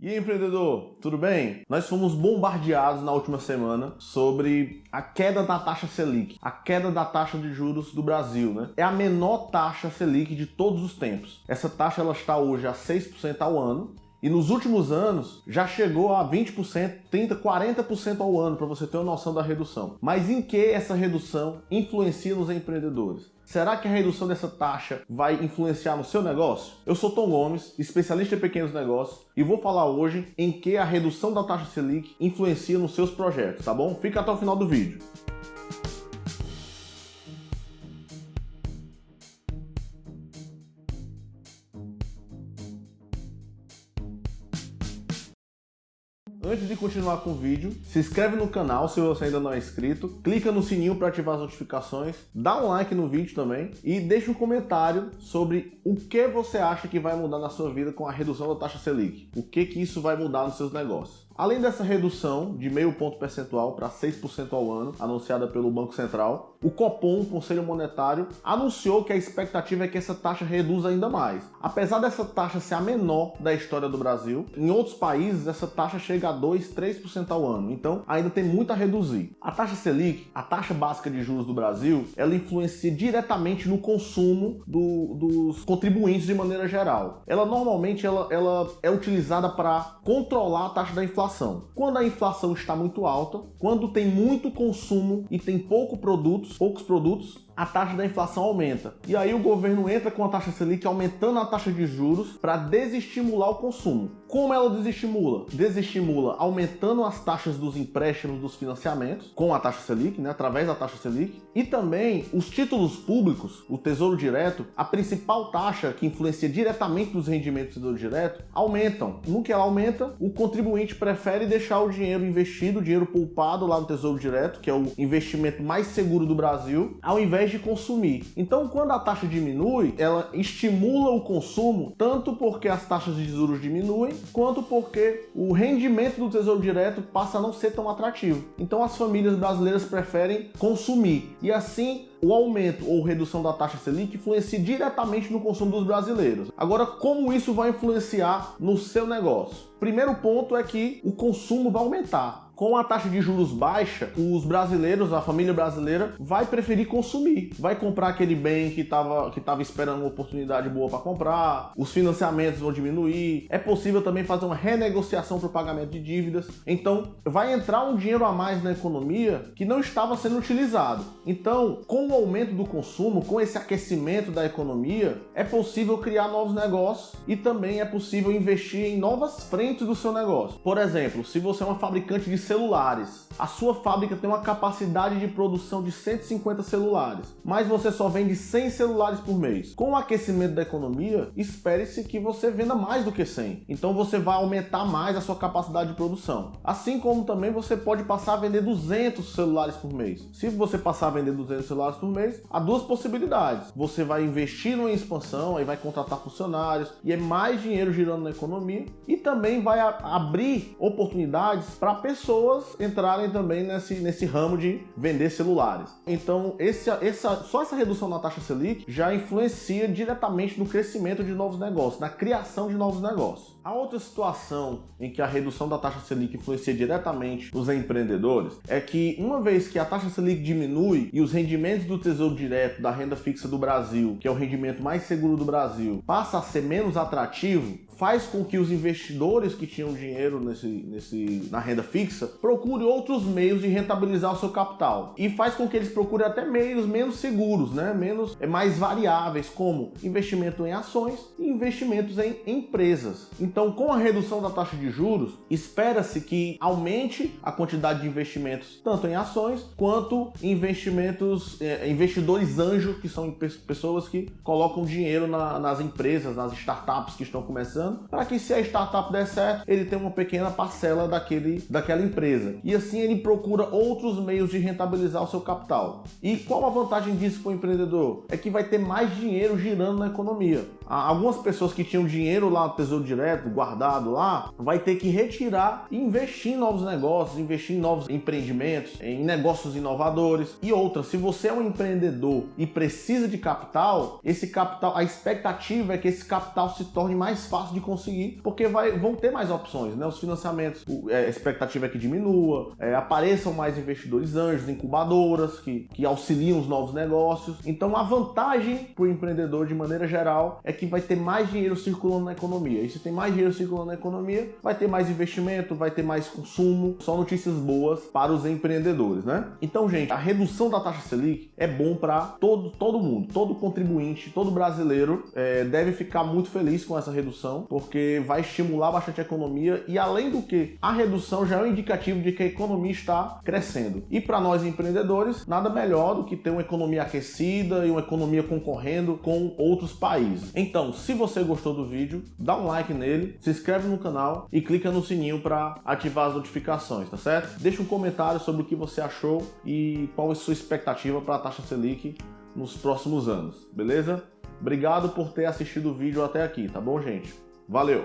E aí, empreendedor, tudo bem? Nós fomos bombardeados na última semana sobre a queda da taxa Selic, a queda da taxa de juros do Brasil, né? É a menor taxa Selic de todos os tempos. Essa taxa ela está hoje a 6% ao ano. E nos últimos anos já chegou a 20%, 30%, 40% ao ano, para você ter uma noção da redução. Mas em que essa redução influencia nos empreendedores? Será que a redução dessa taxa vai influenciar no seu negócio? Eu sou Tom Gomes, especialista em pequenos negócios, e vou falar hoje em que a redução da taxa Selic influencia nos seus projetos, tá bom? Fica até o final do vídeo. Antes de continuar com o vídeo, se inscreve no canal se você ainda não é inscrito, clica no sininho para ativar as notificações, dá um like no vídeo também e deixa um comentário sobre o que você acha que vai mudar na sua vida com a redução da taxa Selic. O que isso vai mudar nos seus negócios. Além dessa redução de 0,5 ponto percentual para 6% ao ano, anunciada pelo Banco Central, o Copom, o Conselho Monetário, anunciou que a expectativa é que essa taxa reduza ainda mais. Apesar dessa taxa ser a menor da história do Brasil, em outros países essa taxa chega a 2, 3% ao ano, então ainda tem muito a reduzir. A taxa Selic, a taxa básica de juros do Brasil, ela influencia diretamente no consumo dos contribuintes de maneira geral. Ela normalmente ela é utilizada para controlar a taxa da inflação. Quando a inflação está muito alta, quando tem muito consumo e tem poucos produtos, a taxa da inflação aumenta. E aí o governo entra com a taxa Selic aumentando a taxa de juros para desestimular o consumo. Como ela desestimula? Desestimula aumentando as taxas dos empréstimos dos financiamentos com a taxa Selic, né, através da taxa Selic. E também os títulos públicos, o Tesouro Direto, a principal taxa que influencia diretamente nos rendimentos do Tesouro Direto, aumentam. No que ela aumenta, o contribuinte prefere deixar o dinheiro investido, o dinheiro poupado lá no Tesouro Direto, que é o investimento mais seguro do Brasil, ao invés de consumir. Então, quando a taxa diminui, ela estimula o consumo, tanto porque as taxas de juros diminuem, quanto porque o rendimento do Tesouro Direto passa a não ser tão atrativo. Então, as famílias brasileiras preferem consumir. E assim, o aumento ou redução da taxa Selic influencia diretamente no consumo dos brasileiros. Agora, como isso vai influenciar no seu negócio? Primeiro ponto é que o consumo vai aumentar. Com a taxa de juros baixa, os brasileiros, a família brasileira, vai preferir consumir. Vai comprar aquele bem que estava esperando uma oportunidade boa para comprar, os financiamentos vão diminuir, é possível também fazer uma renegociação para o pagamento de dívidas. Então, vai entrar um dinheiro a mais na economia que não estava sendo utilizado. Então, com o aumento do consumo, com esse aquecimento da economia, é possível criar novos negócios e também é possível investir em novas frentes do seu negócio. Por exemplo, se você é uma fabricante de celulares, a sua fábrica tem uma capacidade de produção de 150 celulares, mas você só vende 100 celulares por mês. Com o aquecimento da economia, espere-se que você venda mais do que 100. Então você vai aumentar mais a sua capacidade de produção. Assim como também você pode passar a vender 200 celulares por mês. Se você passar a vender 200 celulares por mês, há duas possibilidades. Você vai investir numa expansão, aí vai contratar funcionários e é mais dinheiro girando na economia, e também vai abrir oportunidades para pessoas entrarem também nesse ramo de vender celulares. Então, só essa redução na taxa Selic já influencia diretamente no crescimento de novos negócios, na criação de novos negócios. A outra situação em que a redução da taxa Selic influencia diretamente nos empreendedores é que, uma vez que a taxa Selic diminui e os rendimentos do Tesouro Direto, da renda fixa do Brasil, que é o rendimento mais seguro do Brasil, passa a ser menos atrativo, faz com que os investidores que tinham dinheiro na renda fixa procurem outros meios de rentabilizar o seu capital. E faz com que eles procurem até meios menos seguros, né? Mais variáveis, como investimento em ações e investimentos em empresas. Então, com a redução da taxa de juros, espera-se que aumente a quantidade de investimentos, tanto em ações quanto em investidores anjo, que são pessoas que colocam dinheiro nas empresas, nas startups que estão começando, para que, se a startup der certo, ele tenha uma pequena parcela daquela empresa. E assim ele procura outros meios de rentabilizar o seu capital. E qual a vantagem disso para o empreendedor? É que vai ter mais dinheiro girando na economia. algumas pessoas que tinham dinheiro lá no Tesouro Direto, guardado lá, vai ter que retirar e investir em novos negócios, investir em novos empreendimentos, em negócios inovadores e outras. Se você é um empreendedor e precisa de capital, esse capital, a expectativa é que esse capital se torne mais fácil de conseguir, porque vão ter mais opções, né? Os financiamentos, a expectativa é que diminua, apareçam mais investidores anjos, incubadoras que auxiliam os novos negócios. Então a vantagem para o empreendedor de maneira geral é que vai ter mais dinheiro circulando na economia. E se tem mais dinheiro circulando na economia, vai ter mais investimento, vai ter mais consumo. Só notícias boas para os empreendedores, né? Então, gente, a redução da taxa Selic é bom para todo mundo, todo contribuinte, todo brasileiro deve ficar muito feliz com essa redução, porque vai estimular bastante a economia e, além do que, a redução já é um indicativo de que a economia está crescendo. E para nós empreendedores, nada melhor do que ter uma economia aquecida e uma economia concorrendo com outros países. Então, se você gostou do vídeo, dá um like nele, se inscreve no canal e clica no sininho para ativar as notificações, tá certo? Deixa um comentário sobre o que você achou e qual é a sua expectativa para a taxa Selic nos próximos anos, beleza? Obrigado por ter assistido o vídeo até aqui, tá bom, gente? Valeu!